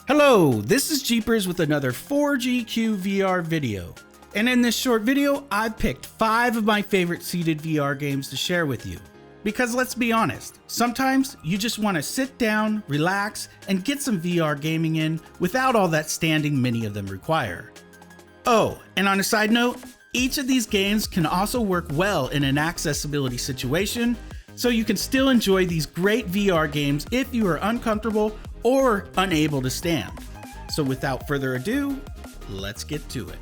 Hello, this is Jeepers with another 4GQ VR video. And in this short video, I've picked 5 of my favorite seated VR games to share with you. Because let's be honest, sometimes you just want to sit down, relax, and get some VR gaming in without all that standing many of them require. Oh, and on a side note, each of these games can also work well in an accessibility situation, so you can still enjoy these great VR games if you are uncomfortable or unable to stand. So without further ado, let's get to it.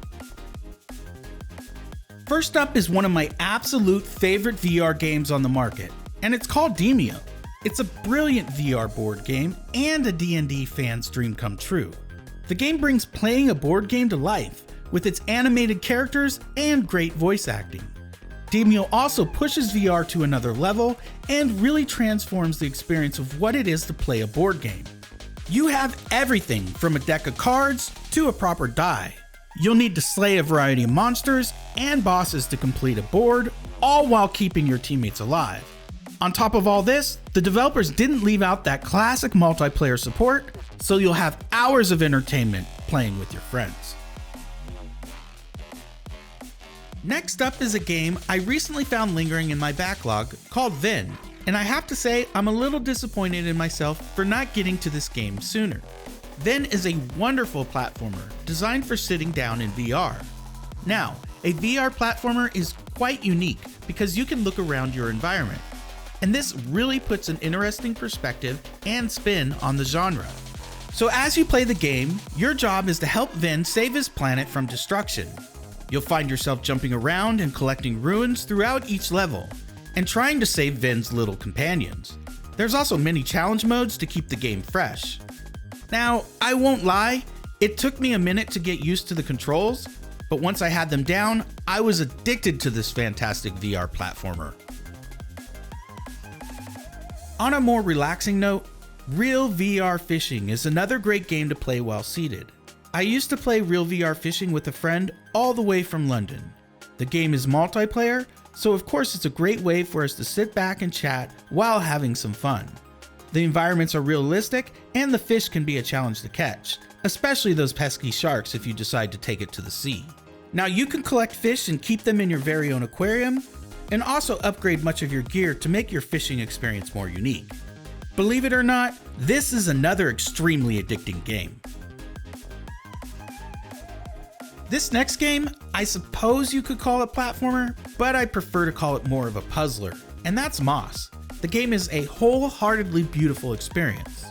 First up is one of my absolute favorite VR games on the market, and it's called Demeo. It's a brilliant VR board game and a D&D fan's dream come true. The game brings playing a board game to life with its animated characters and great voice acting. Demeo also pushes VR to another level and really transforms the experience of what it is to play a board game. You have everything from a deck of cards to a proper die. You'll need to slay a variety of monsters and bosses to complete a board, all while keeping your teammates alive. On top of all this, the developers didn't leave out that classic multiplayer support, so you'll have hours of entertainment playing with your friends. Next up is a game I recently found lingering in my backlog called Ven, and I have to say I'm a little disappointed in myself for not getting to this game sooner. Ven is a wonderful platformer designed for sitting down in VR. Now, a VR platformer is quite unique because you can look around your environment, and this really puts an interesting perspective and spin on the genre. So as you play the game, your job is to help Ven save his planet from destruction. You'll find yourself jumping around and collecting ruins throughout each level, and trying to save Ven's little companions. There's also many challenge modes to keep the game fresh. Now, I won't lie, it took me a minute to get used to the controls, but once I had them down, I was addicted to this fantastic VR platformer. On a more relaxing note, Real VR Fishing is another great game to play while seated. I used to play Real VR Fishing with a friend all the way from London. The game is multiplayer, so of course it's a great way for us to sit back and chat while having some fun. The environments are realistic and the fish can be a challenge to catch, especially those pesky sharks if you decide to take it to the sea. Now you can collect fish and keep them in your very own aquarium, and also upgrade much of your gear to make your fishing experience more unique. Believe it or not, this is another extremely addicting game. This next game, I suppose you could call it platformer, but I prefer to call it more of a puzzler, and that's Moss. The game is a wholeheartedly beautiful experience.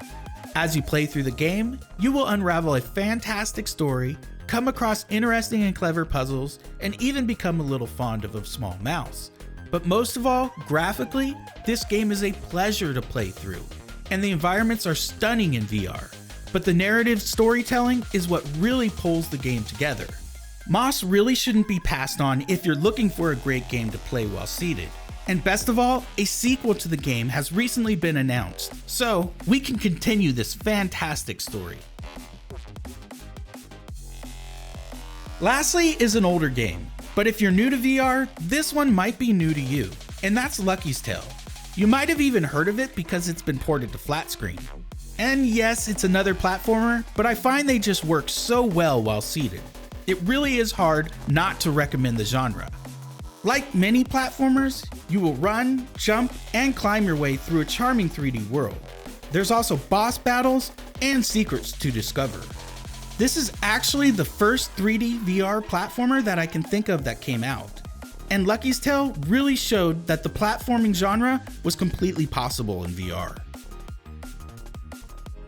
As you play through the game, you will unravel a fantastic story, come across interesting and clever puzzles, and even become a little fond of a small mouse. But most of all, graphically, this game is a pleasure to play through, and the environments are stunning in VR. But the narrative storytelling is what really pulls the game together. Moss really shouldn't be passed on if you're looking for a great game to play while seated. And best of all, a sequel to the game has recently been announced, so we can continue this fantastic story. Lastly is an older game, but if you're new to VR, this one might be new to you, and that's Lucky's Tale. You might have even heard of it because it's been ported to flat screen. And yes, it's another platformer, but I find they just work so well while seated. It really is hard not to recommend the genre. Like many platformers, you will run, jump, and climb your way through a charming 3D world. There's also boss battles and secrets to discover. This is actually the first 3D VR platformer that I can think of that came out. And Lucky's Tale really showed that the platforming genre was completely possible in VR.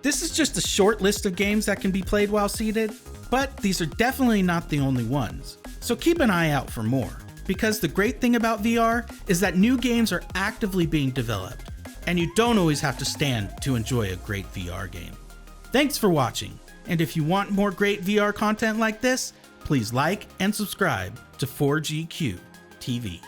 This is just a short list of games that can be played while seated, but these are definitely not the only ones. So keep an eye out for more, because the great thing about VR is that new games are actively being developed, and you don't always have to stand to enjoy a great VR game. Thanks for watching, and if you want more great VR content like this, please like and subscribe to 4GQ TV.